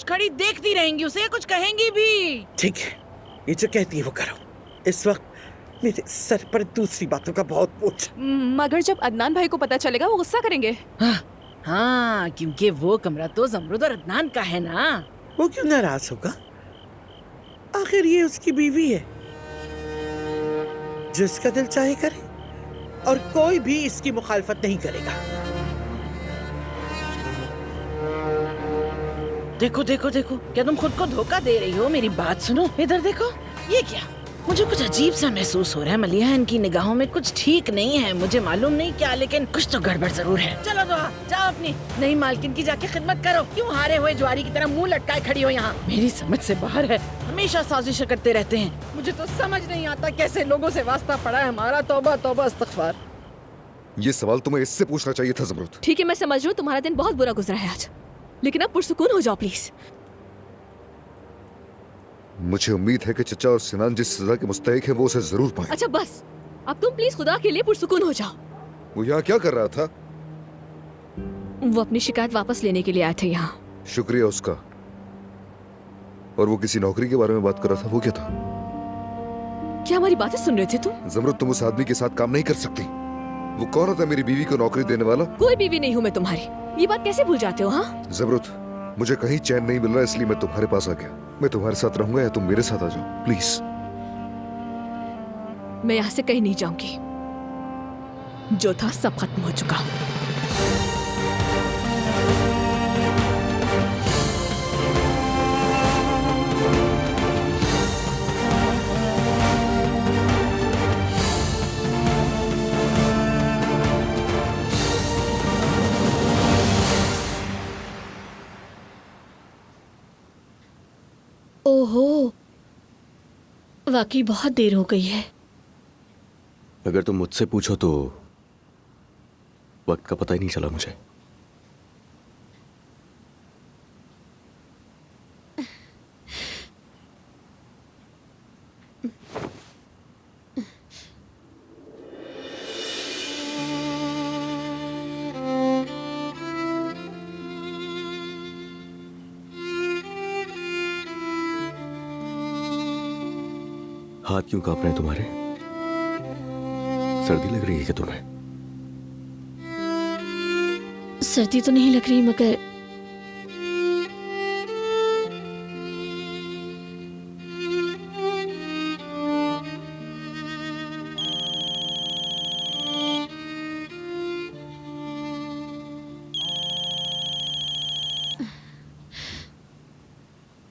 खामोश खड़ी देखती रहेंगी उसे या कुछ कहेंगी भी? ठीक है, ये जो कहती है वो करो। इस वक्त मेरे सर पर दूसरी बातों का बहुत बोझ। मगर जब अदनान भाई को पता चलेगा वो गुस्सा करेंगे। हाँ, क्योंकि वो कमरा तो ज़मरुद और अदनान का है ना। वो क्यों नाराज होगा? आखिर ये उसकी बीवी है, जो इसका दिल चाहे करे, और कोई भी इसकी मुखालफत नहीं करेगा। देखो देखो देखो, क्या तुम खुद को धोखा दे रही हो? मेरी बात सुनो, इधर देखो। ये क्या? मुझे कुछ अजीब सा महसूस हो रहा है मलिहा, इनकी निगाहों में कुछ ठीक नहीं है। मुझे मालूम नहीं क्या, लेकिन कुछ तो गड़बड़ जरूर है। चलो दोहा, जाओ अपनी नई मालकिन की जाके खिदमत करो। क्यों हारे हुए ज्वारी की तरह मुंह लटकाए खड़ी हो यहाँ? मेरी समझ से बाहर है, हमेशा साजिश करते रहते हैं। मुझे तो समझ नहीं आता कैसे लोगों से वास्ता पड़ा है हमारा। तौबा तौबा इस्तग़फ़ार। ये सवाल तुम्हें इससे पूछना चाहिए था ज़मरुद। ठीक है, मैं समझ रही हूँ तुम्हारा दिन बहुत बुरा गुजरा है आज, लेकिन अब पुरसुकून हो जाओ प्लीज। मुझे उम्मीद है कि चचा और सिनान जिस सजा के मुस्तहिक है वो उसे जरूर पाए। अच्छा बस, अब तुम प्लीज खुदा के लिए पुरसुकून हो जाओ। वो यहाँ क्या कर रहा था? वो अपनी शिकायत वापस लेने के लिए आए थे यहाँ। शुक्रिया उसका। और वो किसी नौकरी के बारे में बात कर रहा था, वो क्या था? क्या हमारी बातें सुन रहे थे तुम? ज़मरुद, तुम उस आदमी के साथ काम नहीं कर सकती। वो कौन होता है मेरी बीवी को नौकरी देने वाला? कोई बीवी नहीं हूँ मैं तुम्हारी, ये बात कैसे भूल जाते हो? हाँ ज़मरुद, मुझे कहीं चैन नहीं मिल रहा, इसलिए मैं तुम्हारे पास आ गया। मैं तुम्हारे साथ रहूंगा या तुम मेरे साथ आ जाओ, प्लीज। मैं यहाँ से कहीं नहीं जाऊंगी। जो था सब खत्म हो चुका। ओहो, वाकई बहुत देर हो गई है। अगर तुम मुझसे पूछो तो वक्त का पता ही नहीं चला मुझे। हाथ क्यों कांप रहे हैं तुम्हारे? सर्दी लग रही है क्या तुम्हें? सर्दी तो नहीं लग रही, मगर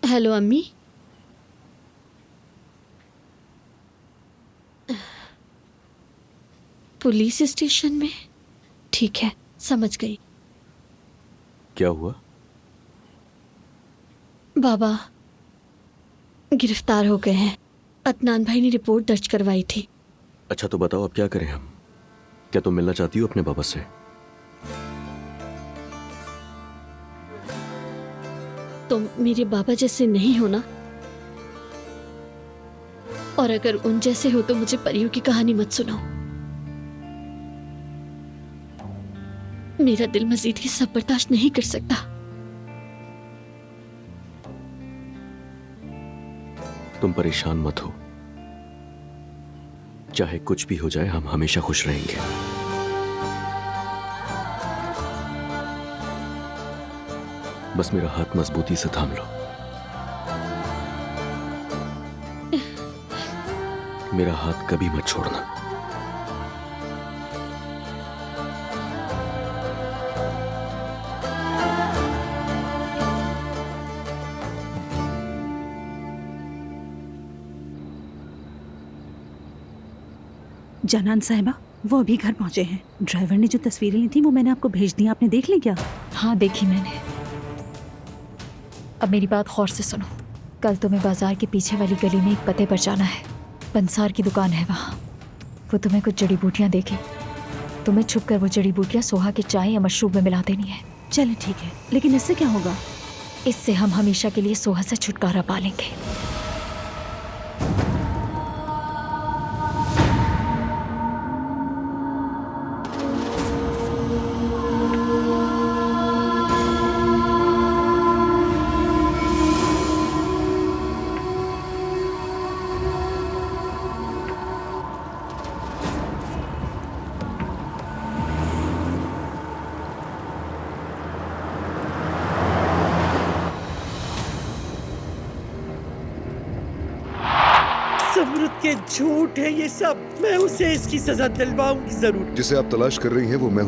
हेलो अम्मी। पुलिस स्टेशन में? ठीक है, समझ गई। क्या हुआ? बाबा गिरफ्तार हो गए हैं। अदनान भाई ने रिपोर्ट दर्ज करवाई थी। अच्छा तो बताओ अब क्या करें हम? क्या तुम मिलना चाहती हो अपने बाबा से? तुम मेरे बाबा जैसे नहीं हो ना, और अगर उन जैसे हो तो मुझे परियों की कहानी मत सुनाओ। मेरा दिल मजीद ये सब बर्दाश्त नहीं कर सकता। तुम परेशान मत हो, चाहे कुछ भी हो जाए हम हमेशा खुश रहेंगे। बस मेरा हाथ मजबूती से थाम लो। मेरा हाथ कभी मत छोड़ना। जानान साहिबा, वो अभी घर पहुंचे हैं। ड्राइवर ने जो तस्वीरें ली थी वो मैंने आपको भेज दी, आपने देख ली क्या? हाँ देखी मैंने। अब मेरी बात गौर से सुनो। कल तुम्हें बाजार के पीछे वाली गली में एक पते पर जाना है। पंसार की दुकान है वहाँ। वो तुम्हें कुछ जड़ी बूटियाँ देगी। तुम्हें छुप कर वो जड़ी बूटियाँ सोहा के चाय या मशरूब में मिला देनी है। चले ठीक है, लेकिन इससे क्या होगा? इससे हम हमेशा के लिए सोहा से छुटकारा पा लेंगे। जमरुद के झूठ है ये सब। मैं उसे इसकी सजा दिलवाऊंगी जरूर। जिसे आप तलाश कर रही हैं वो मैं हूँ